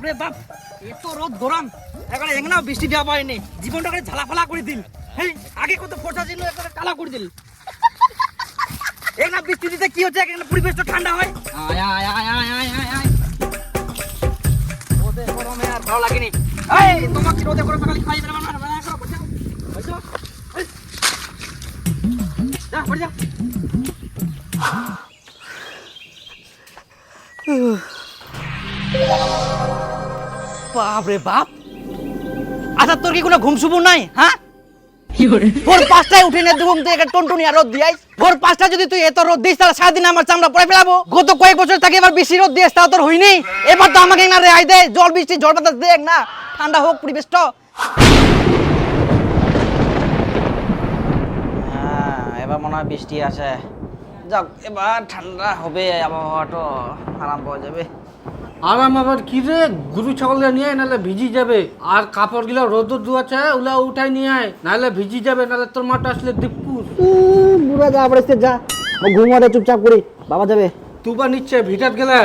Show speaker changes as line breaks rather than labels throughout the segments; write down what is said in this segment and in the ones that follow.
বাপরে বাপ, এত রোদ গরম, এখন একনাও বৃষ্টি দেওয়া পায়নি, জীবনটাকে ঝালাফালা করে দিল। হেই, আগে কত ফোর্সা ছিল, এখন কালা করে দিল। একনা বৃষ্টি দিতে কি হচ্ছে, একনা পরিবেশটা ঠান্ডা হয়। আয় আয় আয় আয় আয় আয় আয়, রোদে গরমে আর ভালো লাগেনি। এই তোমাকে রোদে গরমে খালি খাই বেরোবে না, যা পড়ে যা। বাপরে বাপ, আচ্ছা তোর কি কোনো ঘুম সুবুর নাই? হ্যাঁ, ভোর 5টায় উঠে নিয়ে ঘুম থেকে টনটনি আর রোদ দিয়াই। ভোর 5টা যদি তুই এত রোদ দিস তাহলে সারাদিন আমার চামড়া পড়ে ফেলাবো। গত কয়েক বছর থেকে এবার বেশি রোদ দিয়েছ, তাও তোর হয়নি। এবার তো আমাকে না রেহাই দে, জল বৃষ্টি ঝড় বাতাস দেখ না, ঠান্ডা হোক পরিবেশটা। হ্যাঁ, এবার মনে হয় বৃষ্টি আসে, যাক এবার ঠান্ডা হবে, আবহাওয়াটা আরাম পাওয়া যাবে।
আরাম আবার কি রে, গরু ছাগল নিয়ে আয়, নাহলে ভিজি যাবে। আর কাপড় গুলো রোদ ধোয়াছে, ওগুলা উঠাই নিয়ে আয়, নাহলে ভিজি যাবে, নাহলে তোর মাটা আসলে দিকপুর।
বুড়া যা পড়েছে, যা ঘুমাতে চুপচাপ করি, বাবা যাবে।
তুবা নিচ্ছে ভিটার গেলে।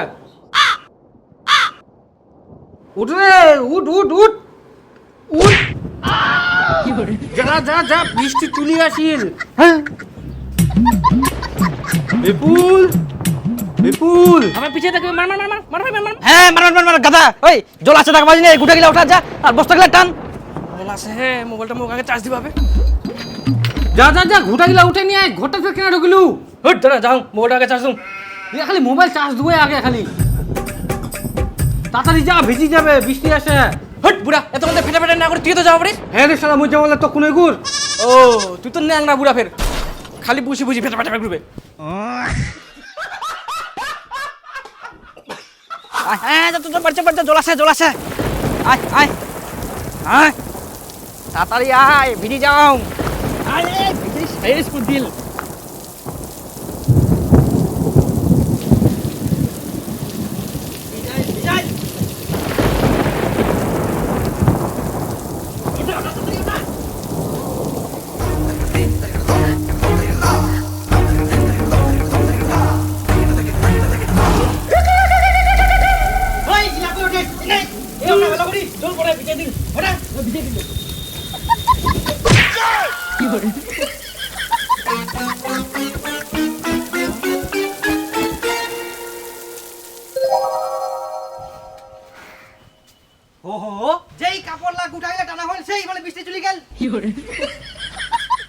উঠ রে, উঠ উঠ উঠ উঠ, যা যা যা, বৃষ্টি চলে আসিল। হ্যাঁ বিপুল, বিপুল
আমার পিছে দেখবে, মার মার মার মার মার মার। হ্যাঁ, মার মার মার গাদা। ওই জল আছে টাকা বাজি নে, গুটা গিলা উঠা যা, আর বস্তা গিলা টান। মোবাইল আছে, হ্যাঁ মোবাইলটা মোক আগে চার্জ দিবাবে।
যা যা যা, ঘোটা গিলা উঠে নিয়ে আয়, ঘোটা থেকে কেন ঢুকলু?
হট দাঁড়া, যাও মোবাইলটা আগে চার্জ দিও।
খালি মোবাইল চার্জ দুয়ে আগে, খালি তাড়াতাড়ি যা, ভিজি যাবে, বৃষ্টি আসে।
হট বুড়া, এত মধ্যে ফেটে ফেটে না করে তুই তো যাওয়া পারিস।
হ্যাঁ রে শালা, মুই যাবলে তো কোনে গুড়।
ও তুই তো ন্যাংরা বুড়া, ফের খালি বুঝি বুঝি ফেটে ফেটে ঘুরবে। হ্যাঁ, তো বাড়ছে বাড়ছে, জল আছে জল আছে, আয় আয় আয়, তাড়াতাড়ি আয়, ভিজে যাও। আরে ভিজে শেষ করে দিল। যেই কাপড় লাগ উঠাইলে টানা হল, সেই বলে বৃষ্টি চলে গেল।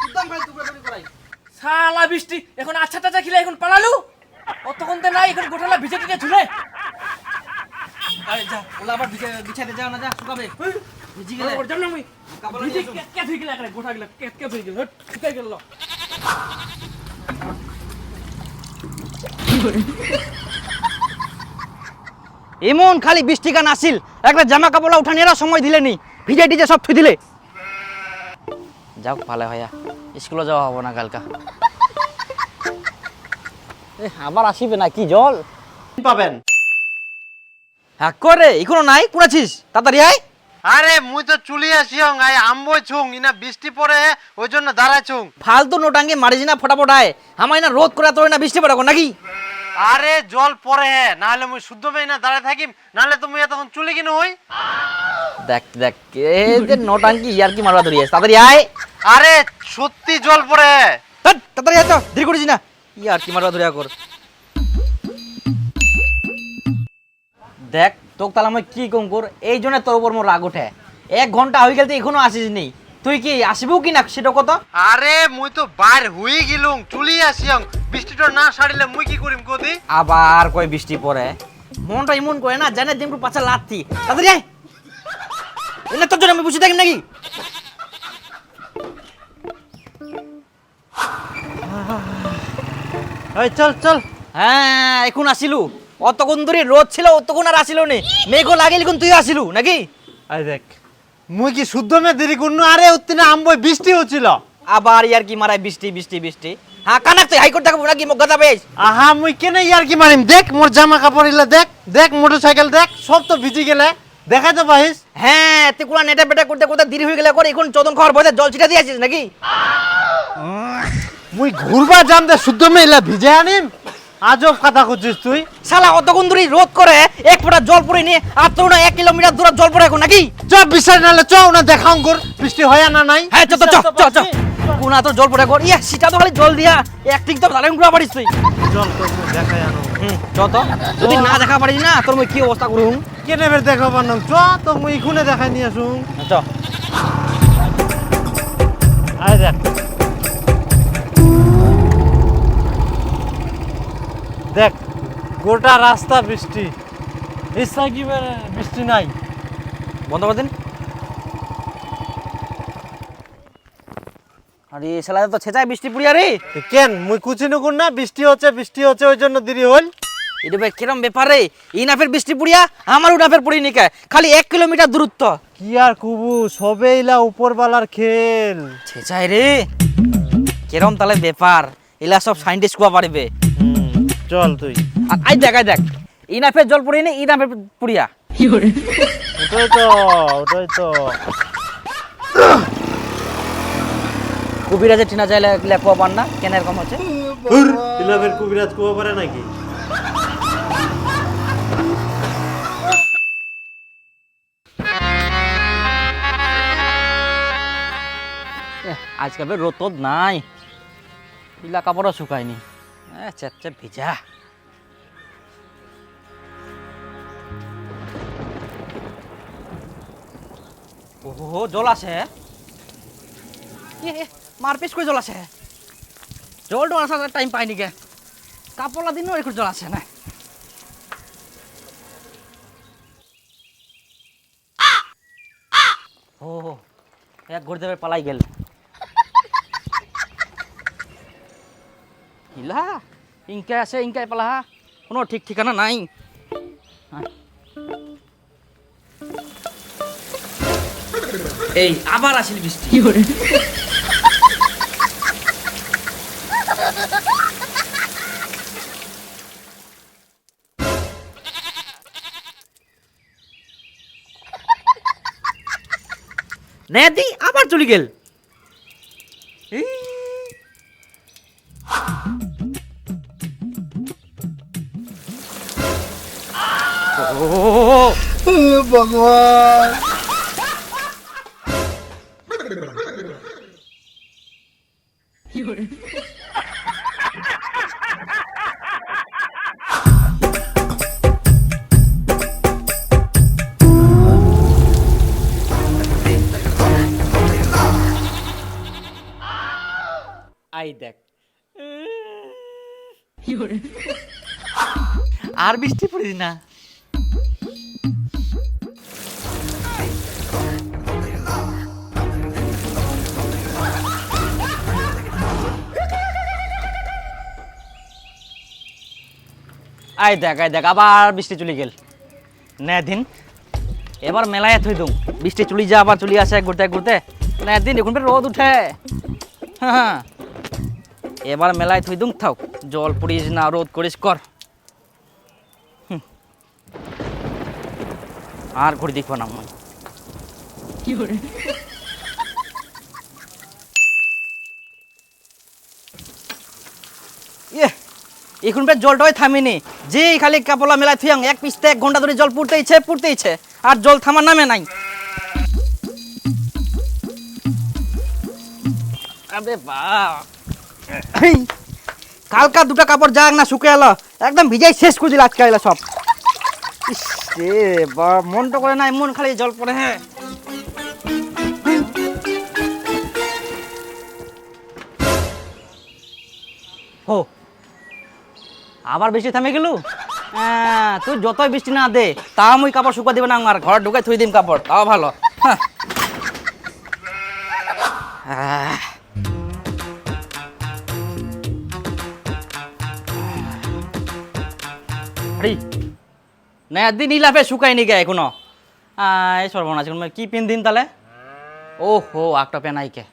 একদম ভাই টুকরা টুকরি করাই শালা বৃষ্টি, এখন আচ্ছা টাচা খিলা এখন পালালু, অতক্ষণ তো নাই, এখন গোটালা ভিজে টিকে ঝুলে। আরে যা, ওলা আবার বিছাতে যাও না, যা শুকাবে। ভিজি গেলে ওর জানো আমি কাপড় ভিজে কে হই গেল, একরে গোটা গেল কে হই গেল, হট শুকাই গেল। এমন খালি বৃষ্টি গান আসিল, একটা জামা কাপড় উঠানি এরা সময় দিলে নি, ভিজে টিজে সব থুই দিলে। যাও ভালো হইয়া, স্কুলে যাওয়া হবো না কালকা। আবার আসিবে না কি জল
পাবেন?
হ্যাঁ করে এখনো নাই, পুরাছিস তাড়াতাড়ি আয়।
আরে মুই তো চুলি আসিও আই আমবই ছুং, ইনা বৃষ্টি পড়ে ওই জন্য দাঁড়াই ছুং।
ফালতু নোটাঙ্গে মারিস না ফটাফট আয়, আমায় না রোদ করে তোর না বৃষ্টি পড়াবো নাকি?
আরে জল পড়ে হে, নাহলে মুই শুদ্ধ মেয়ে না দাঁড়ায় থাকিম, নাহলে তুমি তখন চুলি কিনো হই।
দেখ দেখ এই যে নোটাঙ্গি ইয়ার কি মারবা ধরিস, তাড়াতাড়ি আয়।
আরে সত্যি জল পড়ে।
তাড়াতাড়ি আয় তো, দেরি করিস না, ইয়ার কি মারবা ধরিয়া কর। দেখ তোক তাহলে আমি কি কম কর, এই জন্য তোর উপর মোর রাগ ওঠে। 1 ঘন্টা হয়ে গেল এখনো আসিস নি, তুই কি আসবো কি না সেটা কত?
আরে মুই তো বাইর হই গিলুম, চুলি আসিও, বৃষ্টিটা না ছাড়িলে মুই কি করিম কদি?
আবার কই বৃষ্টি পড়ে, মনটা এমন করে না জানে দিন পাছা লাথি। তাড়াতাড়ি আয়, এনে তোর জন্য আমি বুঝে থাকি নাকি?
এই চল চল।
হ্যাঁ এখন আসিলু, অতক্ষণ ধরে রোদ ছিল, অতক্ষণ আর আসিল নি, মেঘও লাগিল কোন তুই আসিলু নাকি?
আই দেখ মুই কি শুদ্ধ মেয়ে দেরি করনু? আরে উত্তিনে আমবই বৃষ্টি হচ্ছিল।
আবার ইয়ার কি মারায় বৃষ্টি বৃষ্টি বৃষ্টি। হ্যাঁ কানাক তুই হাইকোর্ট দেখাবো নাকি মোক গাদা বেশ।
আহা মুই কেনে ইয়ার কি মারিম, দেখ মোর জামা কাপড় ইলা দেখ, দেখ মোটরসাইকেল দেখ, সব তো ভিজি গেলে, দেখাই তো পাহিস।
হ্যাঁ তেকুলা নেটা বেটা করতে করতে দেরি হয়ে গেলে করে এখন চোদন খাওয়ার বয়সে জল ছিটা দিয়েছিস নাকি?
মুই ঘুরবা যাম দে শুদ্ধ মেয়ে ইলা ভিজে আনিম। আজব কথা করছিস তুই।
শালা অতক্ষণ ধরে রোদ করে এক ফোঁটা জল পড়ে নিয়ে আর তোর না 1 কিলোমিটার দূরে জল পড়ে এখন নাকি?
চ বিশ্বাস নাহলে চ না দেখাও কর বৃষ্টি হয় না নাই।
হ্যাঁ চ কোনা তো জল পড়ে কর ইয়া সেটা তো খালি জল দিয়া একটিং তো দাঁড়ান গুড়া পারিস তুই।
চল তো দেখাই আনো।
চ তো যদি না দেখা পারিস না তোর মই কি অবস্থা করুম।
কেনে বের দেখাবার না চ তো মুই ইখুনে দেখাই নিয়ে আসুন।
চ
আয় দেখ দেখ গোটা রাস্তা বৃষ্টি, ইচ্ছা কি বৃষ্টি নাই।
বন্ধ করে দিন। আরে শালা তো ছেঁচায় বৃষ্টি পুড়িয়া রে।
কেন মুই কুচিনু কোন না বৃষ্টি হচ্ছে ওই জন্য দেরি হল।
এটা ভাই কিরম ব্যাপার রে? ইনাফের বৃষ্টি পুড়িয়া আমার উনাফের পুড়ি নিকে খালি 1 কিলোমিটার দূরত্ব।
কি আর কুবু সবে ইলা উপরবালার খেল।
ছেঁচায় রে কিরম তাহলে ব্যাপার এলা সব সাইন্টিস্ট কুয়া পারিবে।
চল তুই।
আর আই দেখ ইনাফের জল পড়ি নি ইনাফের পুড়িয়া।
ওটাই তো
কবিরাজে টিনা চাইলে লেখা পান না কেন এরকম হচ্ছে?
ইলাভের কবিরাজ কুয়া পারে নাকি?
আজকে রোদ তোদ নাই ইলা কাপড়ও শুকায়নি চেপচেপ ভিজা। ওহো জল আছে মারপিস করে জল আছে জলটা আসার টাইম পাইনি কে কাপড়লা দিনও একটু জল আছে না। ও এক ঘুরতে পালাই গেল ইলা ইনকে আছে ইনকাই পালা কোনো ঠিক ঠিকানা নাই। এই আবার আসিল বৃষ্টি। নেদি আবার চলে গেল।
ভগবান
আই দেখ আর বৃষ্টি পড়িস না। আই দেখ আবার বৃষ্টি চলে গেল নে দিন এবার মেলায় থই দুম বৃষ্টি চলে যা আবার চলে আসে ঘুরতে নে দিন এখন রোদ উঠে। হ্যাঁ এবার মেলায় থই দুম থাক জল পড়িস না রোদ করিস কর। আর ঘুরে দেখবো না মন এখন জলটাই থামিনি যে খালি কাপলা মেলায় থুয়াং এক পিসতে 1 ঘন্টা ধরে জল পড়তেইছে আর জল থামার নামে নাই। আরে বাহ কালকা দুটা কাপড় যাক না শুকে এলো একদম ভিজাই শেষ করে দিল আজকে এলো সব। ইস রে বা মনটা করে না এমন খালি জল পড়ে। হ্যাঁ ও আবার বৃষ্টি থামে গেল। তুই যতই বৃষ্টি না দে তাও মুই কাপড় শুকা দিবে না আমার ঘর ঢুকে থুই দিম কাপড় তাও ভালো। আরে না দিন ইলাফে শুকায়নি গে এখনো। এই সর্বনাশ কি পেন দিন তাহলে? ও হো একটা পেন আইকে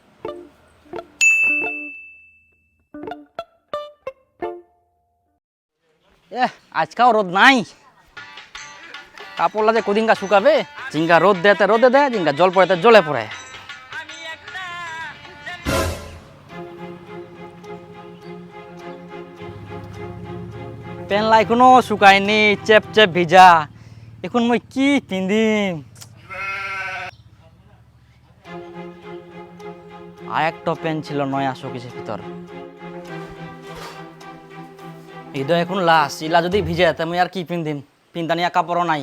আজকাও রোদ নাই কাপড়লা যে কদিনকা শুকাবে জিঙ্গা রোদ দে জিঙ্গা জল পড়ে জলে পড়ে। পেনলা এখনো শুকায়নি, চেপ চেপ ভিজা। এখন মই কি পিন্ধিম? আর একটা পেন ছিল নয়া শোকেসের ভিতর। ঈদ এখন লাস্ট, ইলা যদি ভিজে তা মই আর কি পিন্ধিম? পিন্তানিয়া কাপড়ও নাই।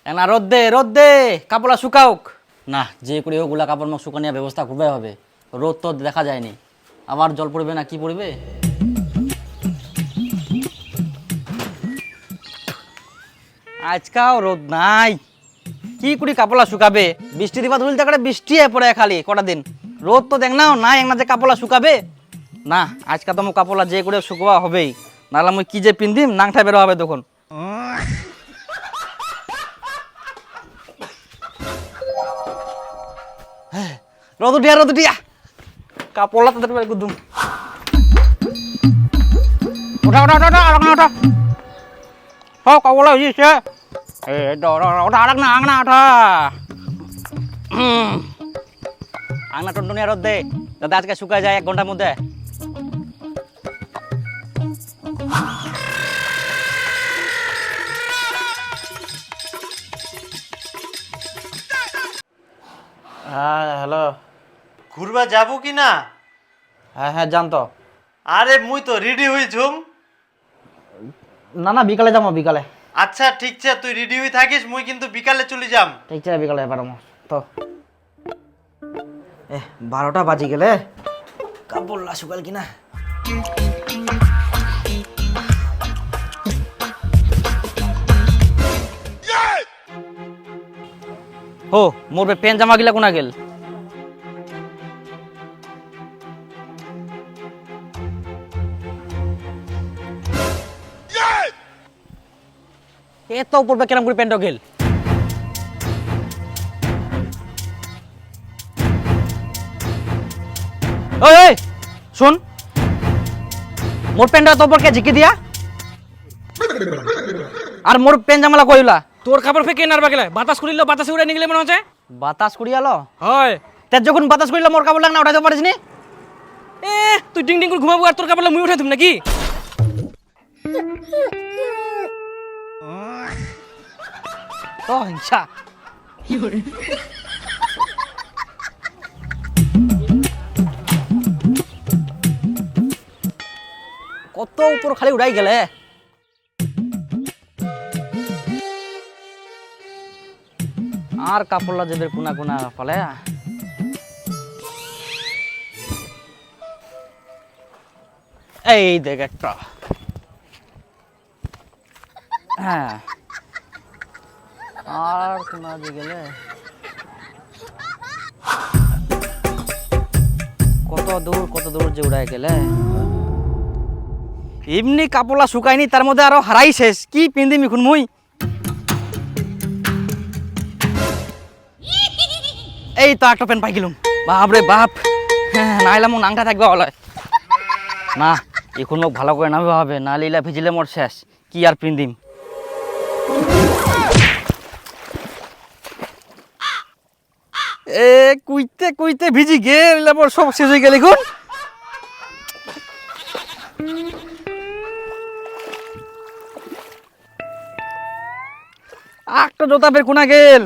না রোদ দে কাপড়া শুকাওক না, যে করে ওগুলা কাপড় মোক শুকানিয়া ব্যবস্থা করবে হবে। রোদ তো দেখা যায়নি, আবার জল পড়বে না কি পড়বে? আজকাও রোদ নাই, কি করি কাপড়া শুকাবে? বৃষ্টি দিবা ধুলতে করে বৃষ্টি পড়ে খালি কটা দিন। রোদ তো দেখ নাও নাই, এক না যে কাপড়া শুকাবে না। আজকা তো মোক কাপড়া যে করে শুকোয়া হবেই, নাহলে মই কি যে পিন্ধিম নাংটা বেরো হবে তখন। রোদ উঠিয়া কাপড়লা তাদের বাড়ি গুদুম। ওঠা সব কাপড়লা হয়েছে। ওঠা আংনা ওঠা আংনা টনটনিয়া রোদ দে যাতে আজকে শুকায় যায় 1 ঘন্টার মধ্যে।
হ্যাঁ হ্যালো।
ঘুরবা যাবো কি না?
হ্যাঁ জানতো।
আরে মুই তো রেডি হই ঝুম।
না বিকালে যাবো বিকালে।
আচ্ছা ঠিক আছে, তুই রেডি হই থাকিস, মুই কিন্তু বিকালে চলে যাম।
ঠিক আছে বিকালে পারবো তো। 12টা বাজি গেলে কাপড়লা শুকাল কিনা। হো মোর পেন জামা গিলা কোনা গেল? এত উপর কেরাম করে প্যান্ট গেল? ওই শুন, মোর প্যান্টটা তো উপর কে ঝিকি দিয়া আর মোর প্যান্ট জামালা কইলা?
তোর কাপড় ফেকে নারবা গেলে বাতাস করিল, বাতাসে উড়ে নিগলে মনে হচ্ছে।
বাতাস করিয়ালো?
হয়
তে যখন বাতাস করিল মোর কাপড় লাগ না উঠাইতে পারিস নি?
তুই ডিং ডিং করে ঘুমাবো আর তোর কাপড় মুই উঠাই তুমি নাকি?
তো হিংসা। কত উপর খালি উড়াই গেলে। আর কাপড়লা যেদের কোনা কোনা ফলে। এই দেখ একটা। হ্যাঁ আর কোনা যে গেলে কত দূর যে উড়াই গেলে। এমনি কাপড়লা শুকায়নি, তার মধ্যে আরো হারাই শেষ। কি পিন্দিম এখন মুই? এই তো একটা প্যান্ট পাই গেলুম। বাপ রে বাপ, নাইলে মোর নাংটা থাকবে বলে না। এখন মোক ভালো করে নামবে হবে, না লিলা ভিজিলে মোর শেষ। কি আর পিন্দিম? কুইতে ভিজি গেল, মোর সব শেষ হয়ে গেল এখন। একটা জোতা বের কোনা গেল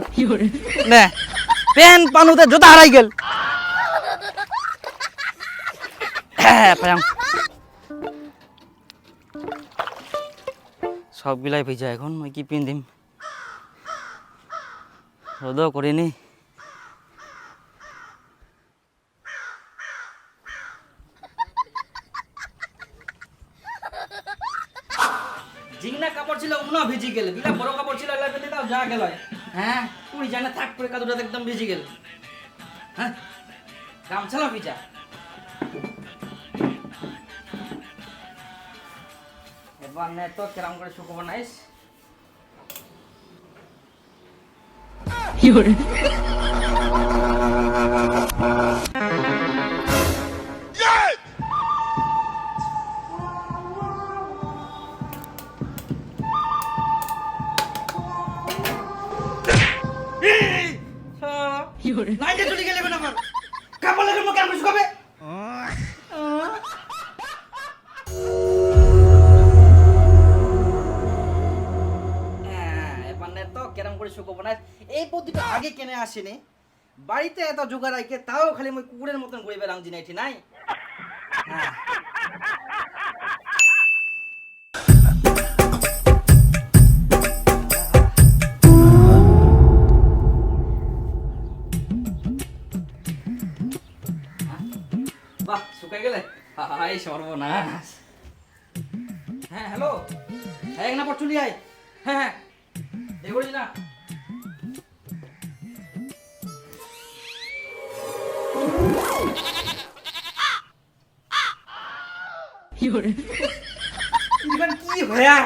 না, প্যান পানুতে জোতা হারাই গেল। সবগুলাই ভিজা, এখন মই কি পিন্ধিম? রোদও করিনি। জিংনা কাপড় ছিল উনা ভিজি গেল, বিলা বড় কাপড় ছিল এলা পেতে দাও যা গেল। হ্যাঁ তুই জানা থাক পরে কাদুটা একদম ভিজি গেল। হ্যাঁ গামছালা ভিজা। এবার নে তো কেরাম করে শুকোবো নাইস। নাইলে চলে গেলে কোন আমার কাপড় লাগে কেরাম করে শুকাবে? এত কেরম করে শুকোবো না এই পদ্ধতিটা আগে কেনে আসেনি বাড়িতে এত জোগাড় রাখে তাও খালি মই কুকুরের মতন ঘুরে বেড়াম জিনাইটি নাই হ্যাঁ বাহ শুকাই গেলে হাই সর্বনাশ হ্যাঁ হ্যালো হ্যাঁ এক নাম্বার চলি আয় হ্যাঁ হ্যাঁ দেখি না ইমান কি হয়া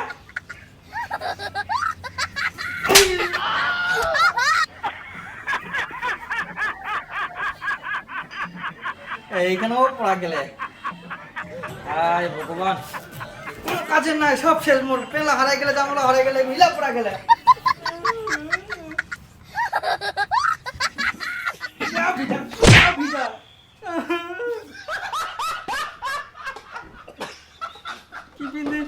এইখানেও পড়া গেলে আয় ভগবান কোনো কাজের নাই সব শেষ মোর পেলা হারাই গেলে জামলা হারাই গেলে মিলা পড়া গেলে যা ভিজা, যা ভিজা। কি পিন্দি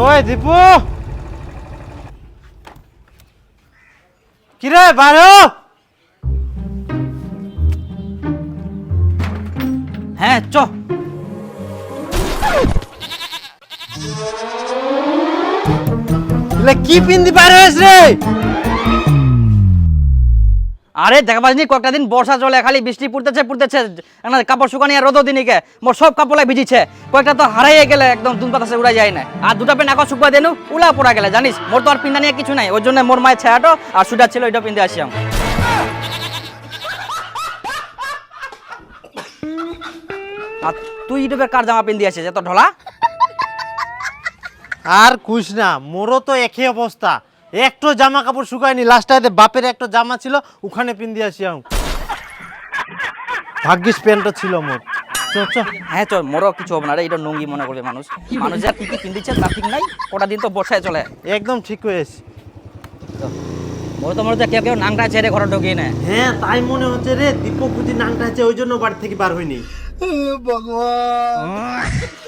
ওই দীপু কিরে বারো
হ্যাঁ চ
কি পিন্দি বার হয়েছ রে
আরে দেখা পাসনি কয়েকটা দিন বর্ষা চলে খালি বৃষ্টি পড়তেছে না কাপড় শুকানি আর রোদ দিনিকে মোর সব কাপড় ভিজিছে কয়েকটা তো হারাইয়ে গেলে একদম দুন পাতাসে উড়া যায় না আর দুটা পেন আঁকা শুকবা দেনু উলা পড়া গেলে জানিস মোর তো আর পিন্দা নিয়ে কিছু নাই ওই জন্য মোর মায়ের ছায়াটো আর সুটার ছিল ওইটা পিন্দে আসিয়াম আর তুই ইউটিউবে কার জামা পিন্দি আসিস এত ঢলা
আর কুছ না মোরও তো একই অবস্থা একটু জামা কাপড় শুকায়নি লাস্টে বাপের একটা জামা ছিল ওখানে পিন্দি আসিয়াম ভাগ্যিস প্যান্টটা ছিল মোর চ
হ্যাঁ চল মোরও কিছু হবে না রে এটা নঙ্গি মনে করবে মানুষ মানুষ যা কি কি পিন্দিচ্ছে তার ঠিক নাই কটা দিন তো বর্ষায় চলে
একদম ঠিক হয়েছে
মোর তো মনে হচ্ছে কেউ কেউ নাংটা ছেড়ে ঘরে ঢুকিয়ে নেয়
হ্যাঁ তাই মনে হচ্ছে রে দীপক বুঝি নাংটা আছে ওই জন্য বাড়ি থেকে বার হয়নি
ভগবান